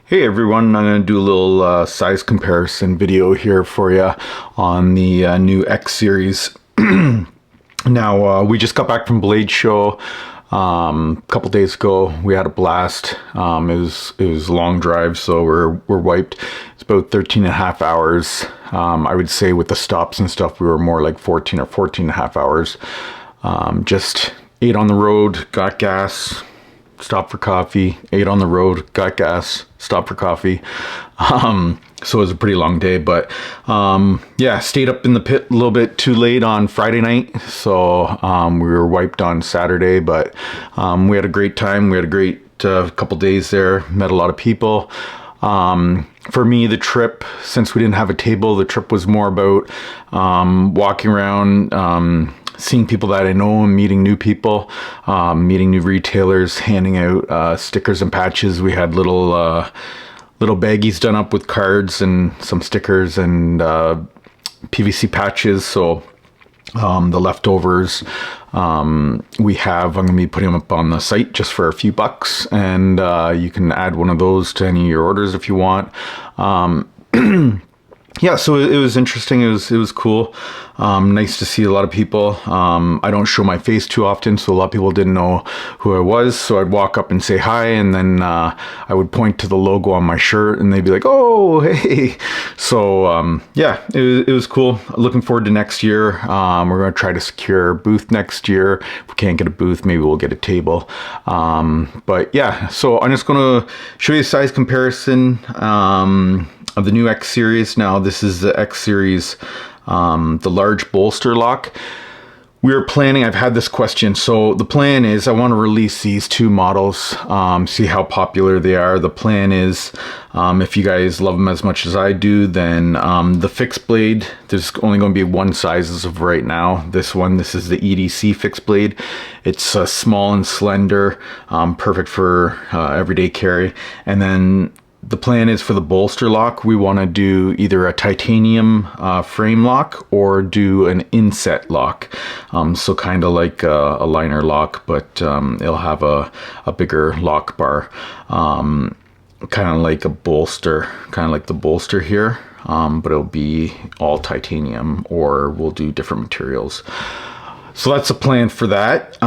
Hey everyone, I'm going to do a little size comparison video here for you on the new X series. Now, we just got back from Blade Show a couple days ago. We had a blast. It was a long drive, so we're wiped. It's about 13 and a half hours. I would say with the stops and stuff, we were more like 14 or 14 and a half hours. Just ate on the road, got gas, stopped for coffee, ate on the road, got gas, stopped for coffee. So it was a pretty long day, but yeah, stayed up in the pit a little bit too late on Friday night. So we were wiped on Saturday, but we had a great time. We had a great couple days there, met a lot of people. For me, the trip, since we didn't have a table, the trip was more about walking around, seeing people that I know and meeting new people, meeting new retailers, handing out stickers and patches. We had little baggies done up with cards and some stickers and PVC patches. So the leftovers we have, I'm going to be putting them up on the site just for a few bucks, and you can add one of those to any of your orders if you want. Yeah, so it was interesting. It was cool. Nice to see a lot of people. I don't show my face too often, so a lot of people didn't know who I was. So I'd walk up and say hi, and then I would point to the logo on my shirt, and they'd be like, "Oh, hey!" So yeah, it was cool. Looking forward to next year. We're going to try to secure a booth next year. If we can't get a booth, maybe we'll get a table. But yeah, so I'm just going to show you a size comparison of the new X series. Now this is the X series, the large bolster lock. We were planning, I've had this question, so the plan is I want to release these two models, see how popular they are. The plan is, if you guys love them as much as I do, then the fixed blade, there's only going to be one size as of right now. This is the EDC fixed blade. It's small and slender, perfect for everyday carry. And then the plan is for the bolster lock, we want to do either a titanium frame lock or do an inset lock. So kind of like a liner lock, but it'll have a bigger lock bar. Kind of like a bolster, kind of like the bolster here, but it'll be all titanium, or we'll do different materials. So that's a plan for that.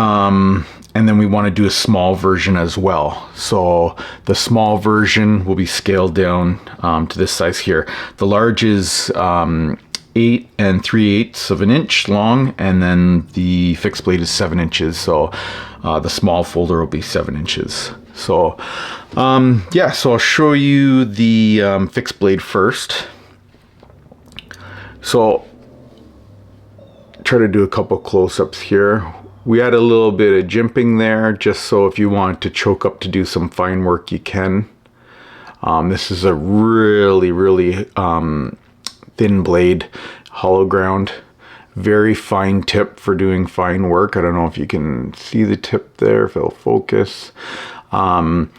And then we want to do a small version as well. So the small version will be scaled down to this size here. The large is 8 3/8 of an inch long, and then the fixed blade is 7 inches. So the small folder will be 7 inches. So yeah, so I'll show you the fixed blade first. So try to do a couple close-ups here. We had a little bit of jimping there, just so if you want to choke up to do some fine work, you can. This is a really thin blade, hollow ground, very fine tip for doing fine work. I don't know if you can see the tip there, if it'll focus. But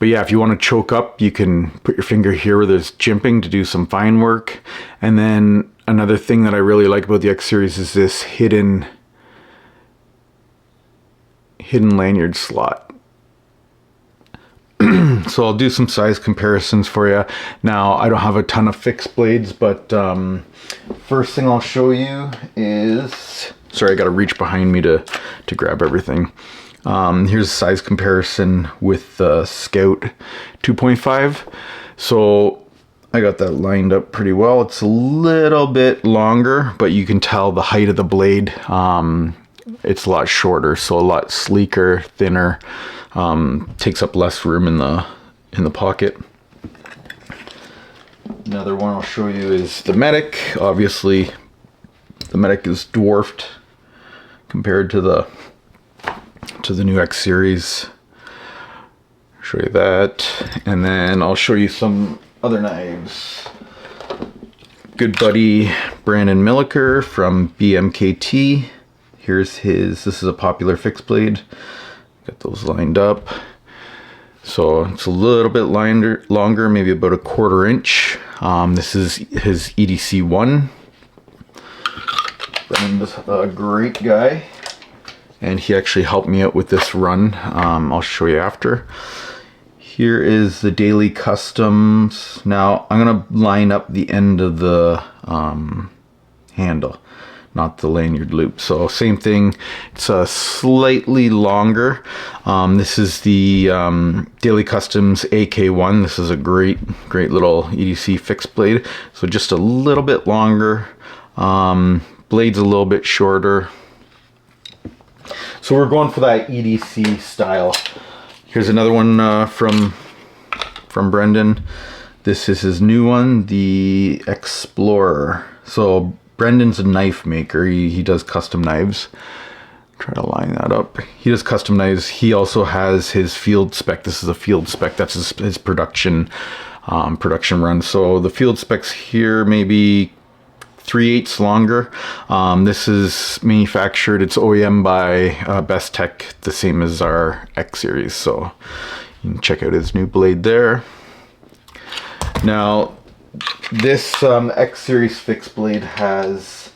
yeah, if you want to choke up, you can put your finger here where there's jimping to do some fine work. And then another thing that I really like about the X series is this hidden lanyard slot. So I'll do some size comparisons for you. Now, I don't have a ton of fixed blades, but first thing I'll show you is, sorry, I got to reach behind me to grab everything. Here's a size comparison with the Scout 2.5. So I got that lined up pretty well. It's a little bit longer, but you can tell the height of the blade. It's a lot shorter, so a lot sleeker, thinner, takes up less room in the pocket. Another one I'll show you is the Medic. Obviously, the Medic is dwarfed compared to the new X series. Show you that, and then I'll show you some other knives. Good buddy Brandon Milliker from BMKT. Here's his, this is a popular fixed blade. Got those lined up. So it's a little bit longer, maybe about a 1/4 inch. This is his EDC 1. Brandon's a great guy, and he actually helped me out with this run. I'll show you after. Here is the Daily Customs. Now I'm gonna line up the end of the handle, not the lanyard loop. So same thing, it's slightly longer. This is the Daily Customs AK1. This is a great little EDC fixed blade. So just a little bit longer, blade's a little bit shorter. So we're going for that EDC style. Here's another one from Brendan. This is his new one, the Explorer. So Brendan's a knife maker. He does custom knives. Try to line that up. He does custom knives. He also has his field spec. This is a field spec. That's his production run. So the field specs here maybe 3/8 longer. This is manufactured, it's OEM by Best Tech, the same as our X series. So you can check out his new blade there. Now this X series fixed blade has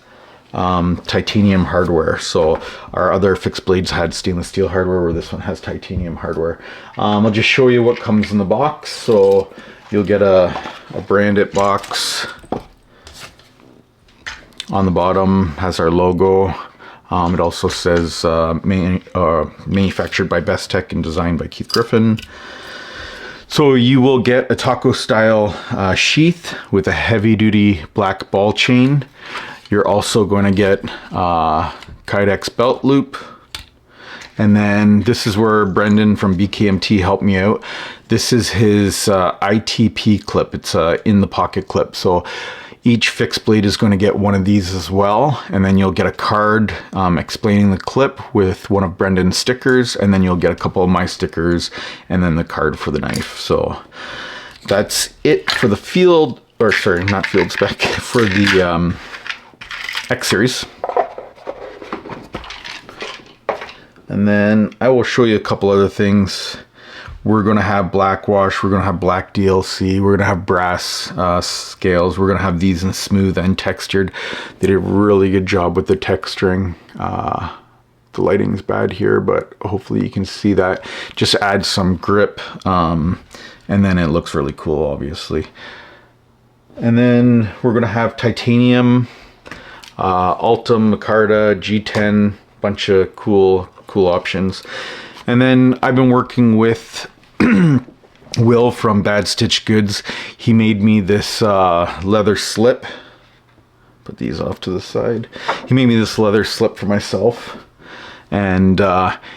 titanium hardware. So our other fixed blades had stainless steel hardware, where this one has titanium hardware. I'll just show you what comes in the box. So you'll get a branded box. On the bottom has our logo. It also says manufactured by Best Tech and designed by Keith Griffin. So you will get a taco style sheath with a heavy duty black ball chain. You're also going to get Kydex belt loop. And then this is where Brendan from BKMT helped me out. This is his ITP clip. It's in the pocket clip. So each fixed blade is going to get one of these as well, and then you'll get a card explaining the clip with one of Brendan's stickers, and then you'll get a couple of my stickers, and then the card for the knife. So that's it for the field, or sorry, not field spec, for the X series. And then I will show you a couple other things. We're going to have black wash, we're going to have black DLC, we're going to have brass scales, we're going to have these in smooth and textured. They did a really good job with the texturing. The lighting's bad here, but hopefully you can see that. Just add some grip, and then it looks really cool, obviously. And then we're going to have titanium, Altum, Micarta, G10, bunch of cool options. And then I've been working with Will from Bad Stitch Goods. He made me this leather slip. Put these off to the side. He made me this leather slip for myself. And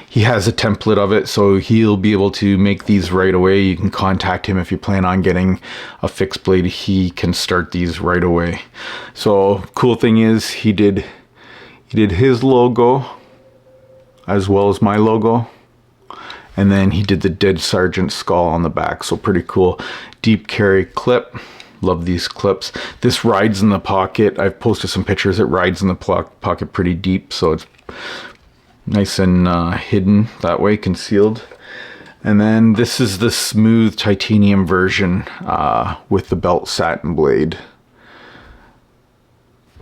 he has a template of it, so he'll be able to make these right away. You can contact him if you plan on getting a fixed blade. He can start these right away. So cool thing is he did his logo as well as my logo. And then he did the Dead Sergeant skull on the back. So pretty cool. Deep carry clip. Love these clips. This rides in the pocket. I've posted some pictures. It rides in the pocket pretty deep. So it's nice and hidden that way, concealed. And then this is the smooth titanium version with the belt satin blade.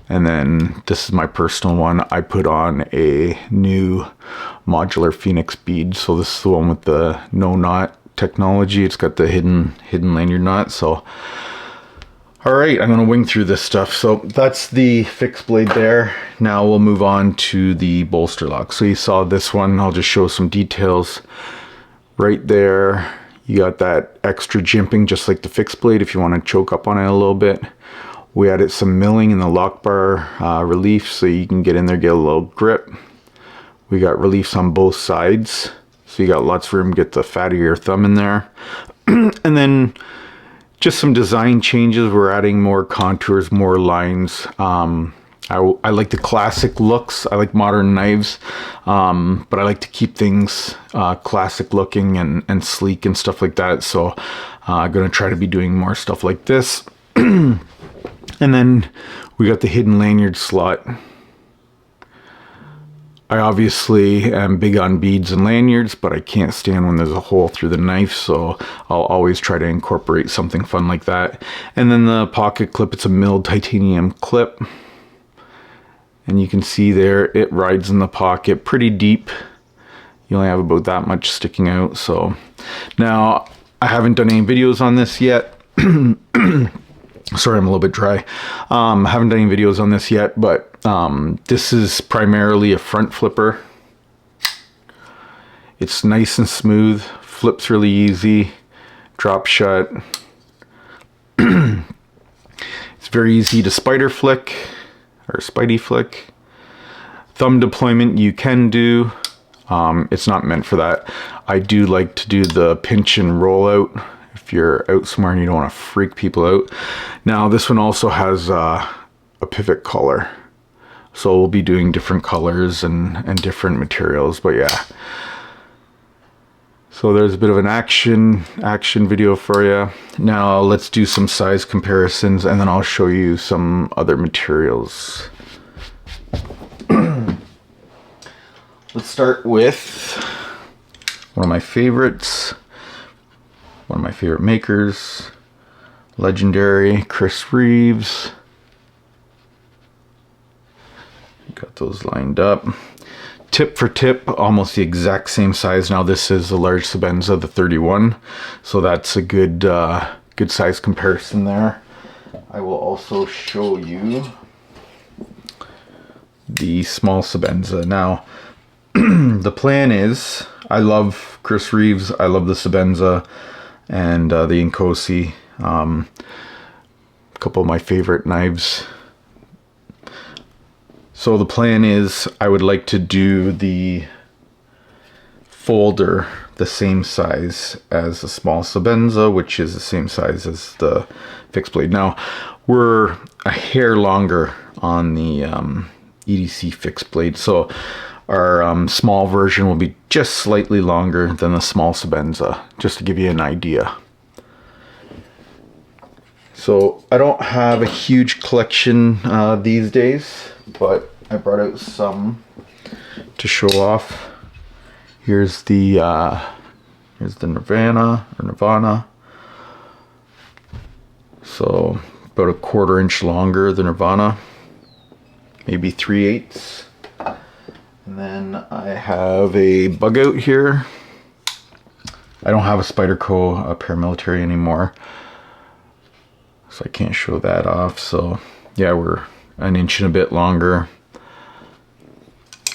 And then this is my personal one. I put on a new modular Phoenix bead. So this is the one with the no knot technology. It's got the hidden lanyard knot. So, all right, I'm gonna wing through this stuff. So that's the fixed blade there. Now we'll move on to the bolster lock. So you saw this one. I'll just show some details. Right there, you got that extra jimping, just like the fixed blade, if you want to choke up on it a little bit. We added some milling in the lock bar relief, so you can get in there, get a little grip. We got reliefs on both sides, so you got lots of room to get the fat of your thumb in there. And then just some design changes. We're adding more contours, more lines. I like the classic looks. I like modern knives, but I like to keep things classic looking and sleek and stuff like that. So I'm going to try to be doing more stuff like this. And then we got the hidden lanyard slot. I obviously am big on beads and lanyards, but I can't stand when there's a hole through the knife, so I'll always try to incorporate something fun like that. And then the pocket clip, it's a milled titanium clip. And you can see there, it rides in the pocket pretty deep. You only have about that much sticking out. So now I haven't done any videos on this yet. Sorry, I'm a little bit dry. I haven't done any videos on this yet, but this is primarily a front flipper. It's nice and smooth, flips really easy, drop shut. It's very easy to spider flick or spidey flick. Thumb deployment you can do. It's not meant for that. I do like to do the pinch and roll out if you're out somewhere and you don't want to freak people out. Now this one also has a pivot collar, so we'll be doing different colors and different materials, but yeah. So there's a bit of an action video for you. Now let's do some size comparisons and then I'll show you some other materials. Let's start with one of my favorites, one of my favorite makers, legendary Chris Reeves. Got those lined up. Tip for tip, almost the exact same size. Now this is a large Sebenza, the 31, so that's a good good size comparison there. I will also show you the small Sebenza. Now the plan is, I love Chris Reeves, I love the Sebenza and the Inkosi. A couple of my favorite knives. So the plan is I would like to do the folder the same size as the small Sebenza, which is the same size as the fixed blade. Now we're a hair longer on the EDC fixed blade, so our small version will be just slightly longer than the small Sebenza, just to give you an idea. So I don't have a huge collection these days, but I brought out some to show off. Here's the Nirvana. So about a 1/4 inch longer than Nirvana, maybe 3/8. And then I have a bug out here. I don't have a Spyderco paramilitary anymore, so I can't show that off. So yeah, we're an inch and a bit longer.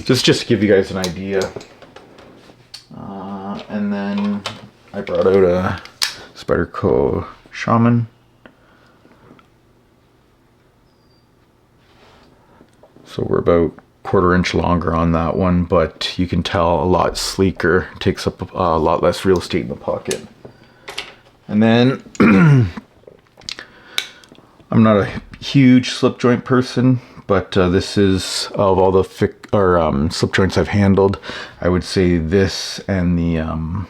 Just to give you guys an idea. And then I brought out a Spyderco Shaman. So we're about 1/4 inch longer on that one, but you can tell a lot sleeker, takes up a lot less real estate in the pocket. And then I'm not a huge slip joint person, but this is, of all the slip joints I've handled, I would say this and the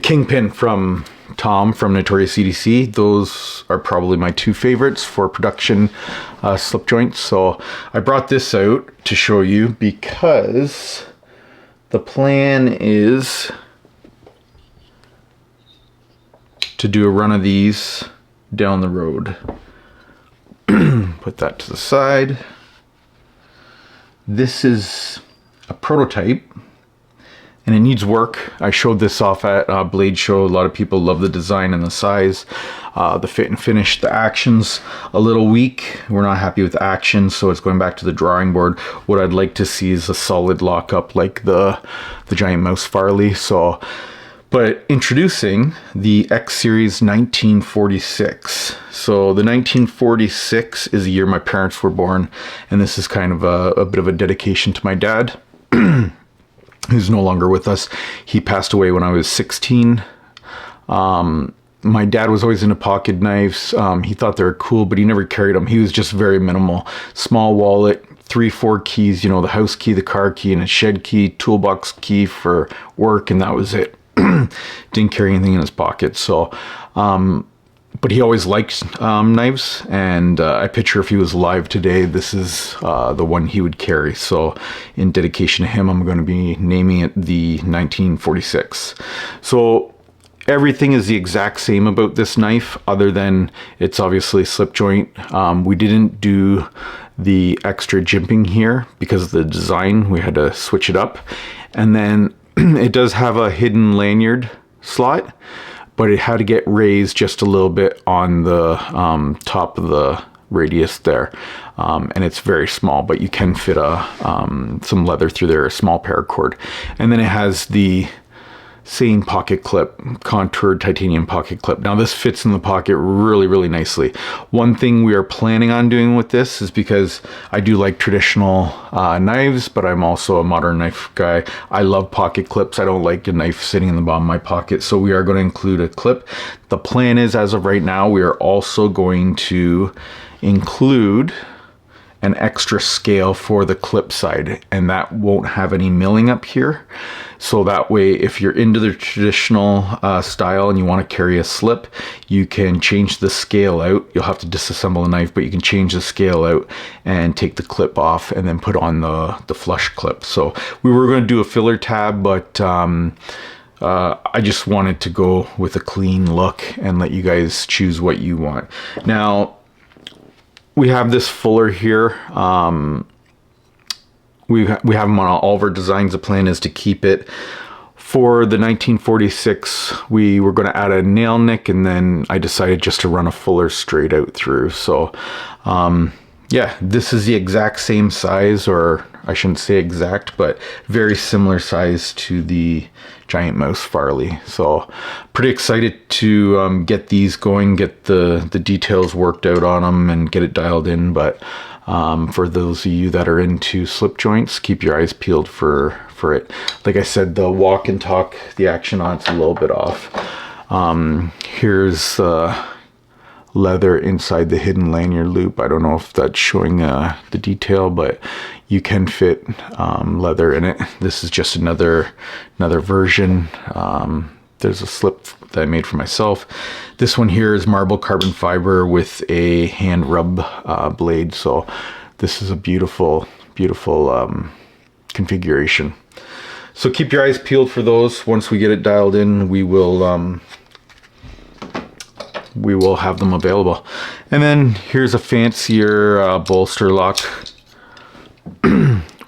Kingpin from Tom from Notorious EDC, those are probably my two favorites for production slip joints. So I brought this out to show you because the plan is to do a run of these down the road. Put that to the side. This is a prototype and it needs work. I showed this off at Blade Show. A lot of people love the design and the size, the fit and finish. The action's a little weak. We're not happy with the action, so it's going back to the drawing board. What I'd like to see is a solid lockup like the Giant Mouse Farley. So, but introducing the X Series 1946. So the 1946 is the year my parents were born, and this is kind of a bit of a dedication to my dad, who's no longer with us. He passed away when I was 16. My dad was always into pocket knives. He thought they were cool, but he never carried them. He was just very minimal. Small wallet, 3-4 keys, you know, the house key, the car key, and a shed key, toolbox key for work, and that was it. Didn't carry anything in his pocket. So but he always liked knives, and I picture if he was alive today, this is the one he would carry. So in dedication to him, I'm going to be naming it the 1946. So everything is the exact same about this knife, other than it's obviously slip joint. We didn't do the extra jimping here because of the design. We had to switch it up. And then it does have a hidden lanyard slot, but it had to get raised just a little bit on the top of the radius there. And it's very small, but you can fit some leather through there, a small paracord. And then it has the same pocket clip, contoured titanium pocket clip. Now this fits in the pocket really, really nicely. One thing we are planning on doing with this is, because I do like traditional knives, but I'm also a modern knife guy. I love pocket clips. I don't like a knife sitting in the bottom of my pocket. So we are going to include a clip. The plan is, as of right now, we are also going to include an extra scale for the clip side, and that won't have any milling up here. So that way, if you're into the traditional style and you want to carry a slip, you can change the scale out. You'll have to disassemble the knife, but you can change the scale out and take the clip off and then put on the flush clip. So we were going to do a filler tab, but I just wanted to go with a clean look and let you guys choose what you want. Now, we have this fuller here. We have them on all of our designs. The plan is to keep it. For the 1946, we were going to add a nail nick, and then I decided just to run a fuller straight out through. So yeah, this is the exact same size, or I shouldn't say exact, but very similar size to the Giant Mouse Farley. So pretty excited to get these going, get the details worked out on them and get it dialed in. But for those of you that are into slip joints, keep your eyes peeled for it. Like I said, the walk and talk, the action on it's a little bit off. Here's leather inside the hidden lanyard loop. I don't know if that's showing the detail, but you can fit leather in it. This is just another version. There's a slip that I made for myself. This one here is marble carbon fiber with a hand rub blade. So this is a beautiful configuration. So keep your eyes peeled for those. Once we get it dialed in, we will have them available. And then here's a fancier bolster lock.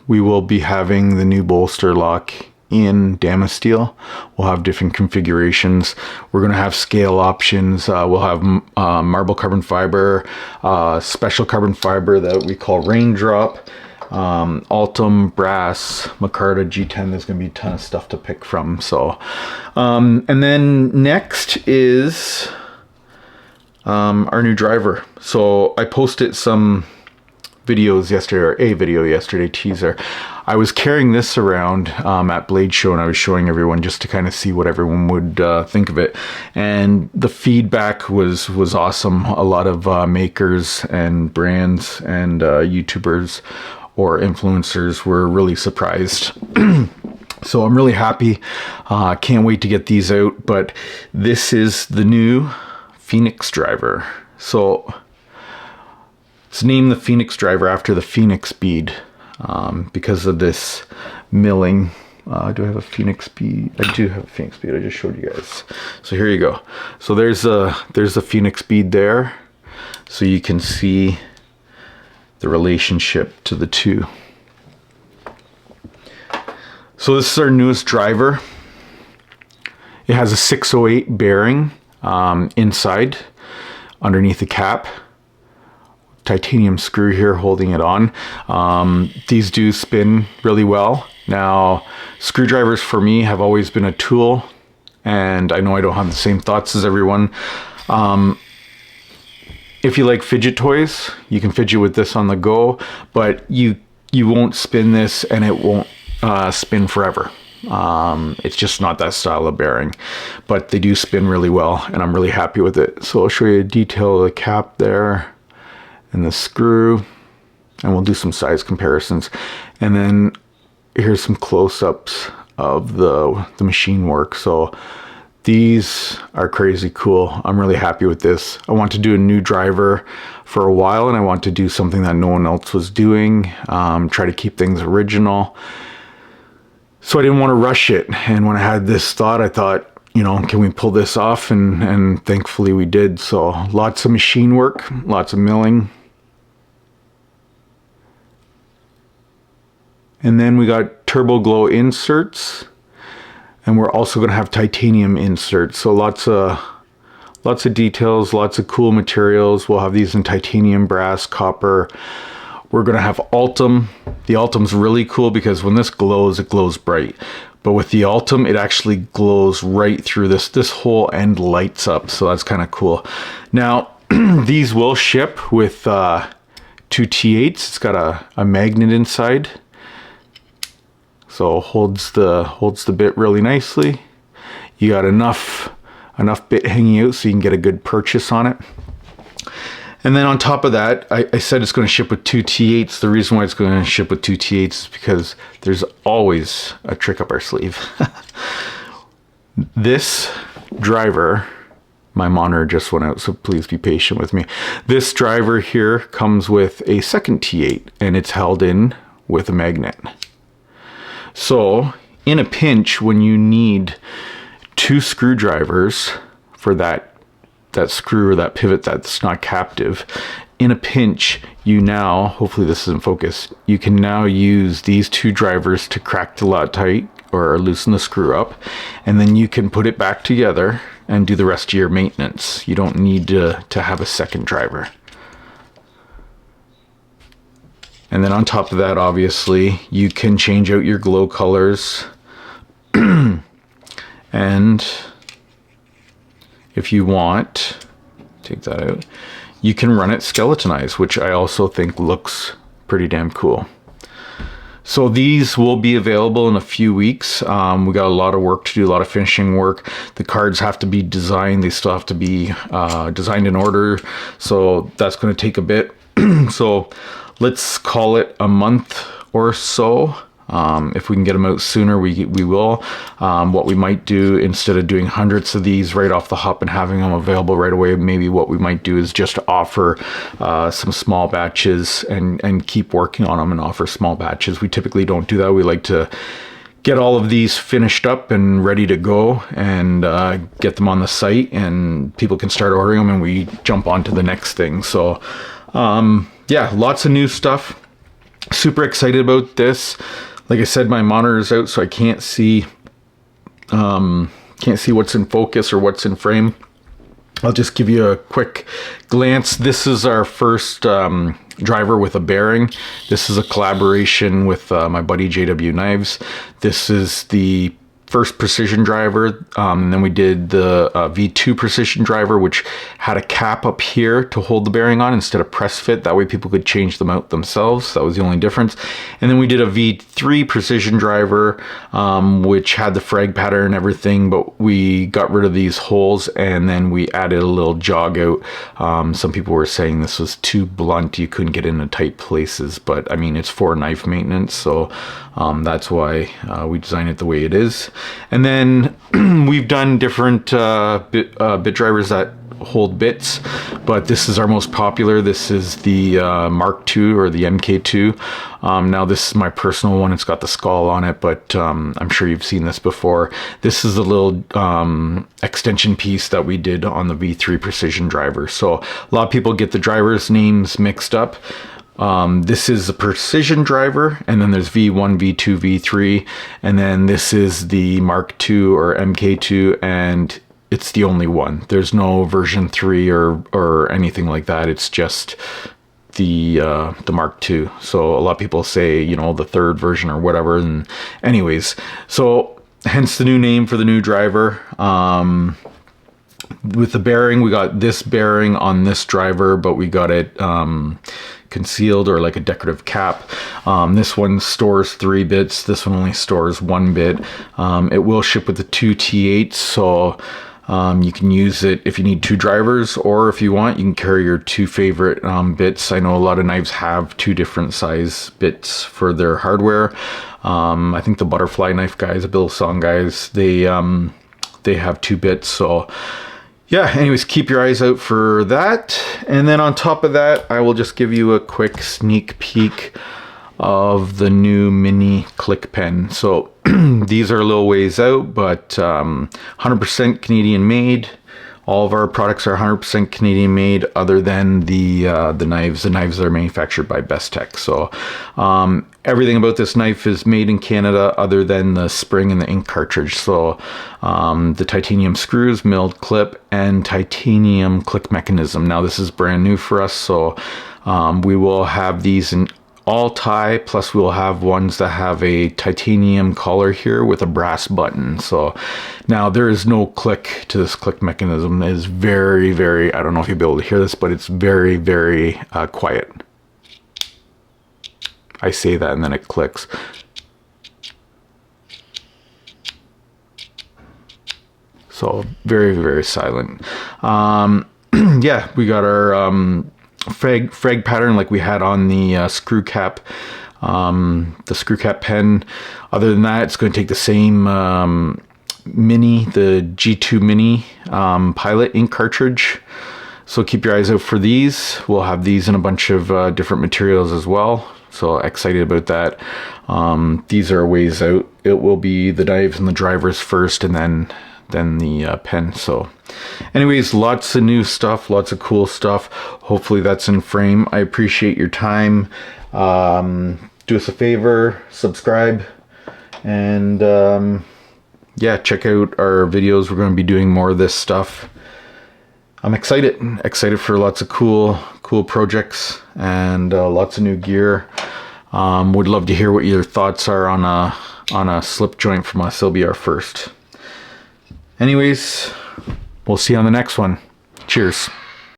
We will be having the new bolster lock in Damasteel. We'll have different configurations. We're going to have scale options. We'll have marble carbon fiber, special carbon fiber that we call raindrop, Altum, brass, micarta, G10. There's going to be a ton of stuff to pick from. So, and then next is our new driver. So I posted some videos yesterday, or a video yesterday, teaser. I was carrying this around at Blade Show, and I was showing everyone just to kind of see what everyone would think of it. And the feedback was awesome. A lot of makers and brands and YouTubers or influencers were really surprised. So I'm really happy. Can't wait to get these out. But this is the new Phoenix driver. So it's named the Phoenix driver after the Phoenix bead because of this milling. Do I have a Phoenix bead? I do have a Phoenix bead. I just showed you guys. So here you go. So there's the Phoenix bead there. So you can see the relationship to the two. So this is our newest driver. It has a 608 bearing inside, underneath the cap. Titanium screw here holding it on. These do spin really well. Now, screwdrivers for me have always been a tool, and I know I don't have the same thoughts as everyone. If you like fidget toys, you can fidget with this on the go, but you won't spin this, and it won't spin forever. It's just not that style of bearing, but they do spin really well, and I'm really happy with it. So I'll show you a detail of the cap there and the screw, and we'll do some size comparisons. And then here's some close-ups of the machine work. So these are crazy cool. I'm really happy with this. I want to do a new driver for a while, and I want to do something that no one else was doing, try to keep things original. So I didn't want to rush it. And when I had this thought, I thought, you know, can we pull this off? And thankfully we did. So lots of machine work, lots of milling. And then we got turbo glow inserts. And we're also going to have titanium inserts. So lots of details, lots of cool materials. We'll have these in titanium, brass, copper. We're going to have Ultim. The Ultim's really cool because when this glows, it glows bright. But with the Ultim, it actually glows right through this. This whole end lights up, so that's kind of cool. Now, these will ship with 2 T8s. It's got a magnet inside, so holds the bit really nicely. You got enough bit hanging out so you can get a good purchase on it. And then on top of that, I said it's going to ship with 2 T8s. The reason why it's going to ship with 2 T8s is because there's always a trick up our sleeve. This driver, my monitor just went out, so please be patient with me. This driver here comes with a second T8, and it's held in with a magnet. So in a pinch, when you need 2 screwdrivers for that screw or that pivot that's not captive, in a pinch, you now, hopefully this isn't focused, you can now use these 2 drivers to crack the lot tight or loosen the screw up, and then you can put it back together and do the rest of your maintenance. You don't need to have a second driver. And then on top of that, obviously, you can change out your glow colors. And if you want, take that out, you can run it skeletonized, which I also think looks pretty damn cool. So these will be available in a few weeks. We got a lot of work to do, a lot of finishing work. The cards have to be designed. They still have to be designed in order. So that's going to take a bit. So let's call it a month or so. If we can get them out sooner, we will. What we might do, instead of doing hundreds of these right off the hop and having them available right away, maybe what we might do is just offer some small batches and keep working on them and offer small batches. We typically don't do that. We like to get all of these finished up and ready to go and get them on the site, and people can start ordering them and we jump on to the next thing. So yeah, lots of new stuff. Super excited about this. Like I said, my monitor is out, so I can't see what's in focus or what's in frame. I'll just give you a quick glance. This is our first driver with a bearing. This is a collaboration with my buddy JW Knives. This is the first precision driver, and then we did the V2 precision driver, which had a cap up here to hold the bearing on instead of press fit. That way people could change them out themselves. That was the only difference. And then we did a V3 precision driver, which had the frag pattern and everything, but we got rid of these holes and then we added a little jog out. Some people were saying this was too blunt, you couldn't get into tight places, but I mean, it's for knife maintenance, so that's why we designed it the way it is. And then we've done different bit drivers that hold bits, but this is our most popular. This is the Mark II or the MK2. Now this is my personal one. It's got the skull on it, but I'm sure you've seen this before. This is the little extension piece that we did on the V3 precision driver. So a lot of people get the drivers' names mixed up. This is a precision driver, and then there's V1, V2, V3, and then this is the Mark II or MK2, and it's the only one. There's no version 3 or anything like that. It's just the Mark II. So a lot of people say, you know, the third version or whatever. And anyways, so hence the new name for the new driver. With the bearing, we got this bearing on this driver, but we got it concealed or like a decorative cap. This one stores 3 bits. This one only stores 1 bit. It will ship with the 2 T8s, so you can use it if you need 2 drivers, or if you want, you can carry your 2 favorite bits. I know a lot of knives have 2 different size bits for their hardware. I think the butterfly knife guys, the Bill Song guys, they have 2 bits. So yeah, anyways, keep your eyes out for that. And then on top of that, I will just give you a quick sneak peek of the new mini click pen. So these are a little ways out, but 100% Canadian made. All of our products are 100% Canadian made, other than the knives. The knives are manufactured by Best Tech. So everything about this knife is made in Canada, other than the spring and the ink cartridge. So the titanium screws, milled clip, and titanium click mechanism. Now this is brand new for us, so we will have these in all tie, plus we'll have ones that have a titanium collar here with a brass button. So now there is no click to this click mechanism. It is very, very, I don't know if you'll be able to hear this, but it's very, very quiet. I say that and then it clicks. So very, very silent. Yeah, we got our frag pattern like we had on the screw cap pen. Other than that, it's going to take the same mini, the G2 mini pilot ink cartridge. So keep your eyes out for these. We'll have these in a bunch of different materials as well. So excited about that. These are a ways out. It will be the knives and the drivers first, and then the pen. So anyways, lots of new stuff, lots of cool stuff. Hopefully that's in frame. I appreciate your time. Do us a favor, subscribe, and yeah, check out our videos. We're going to be doing more of this stuff. I'm excited for lots of cool projects and lots of new gear. Would love to hear what your thoughts are on a slip joint from us. It'll be our first. Anyways, we'll see you on the next one. Cheers.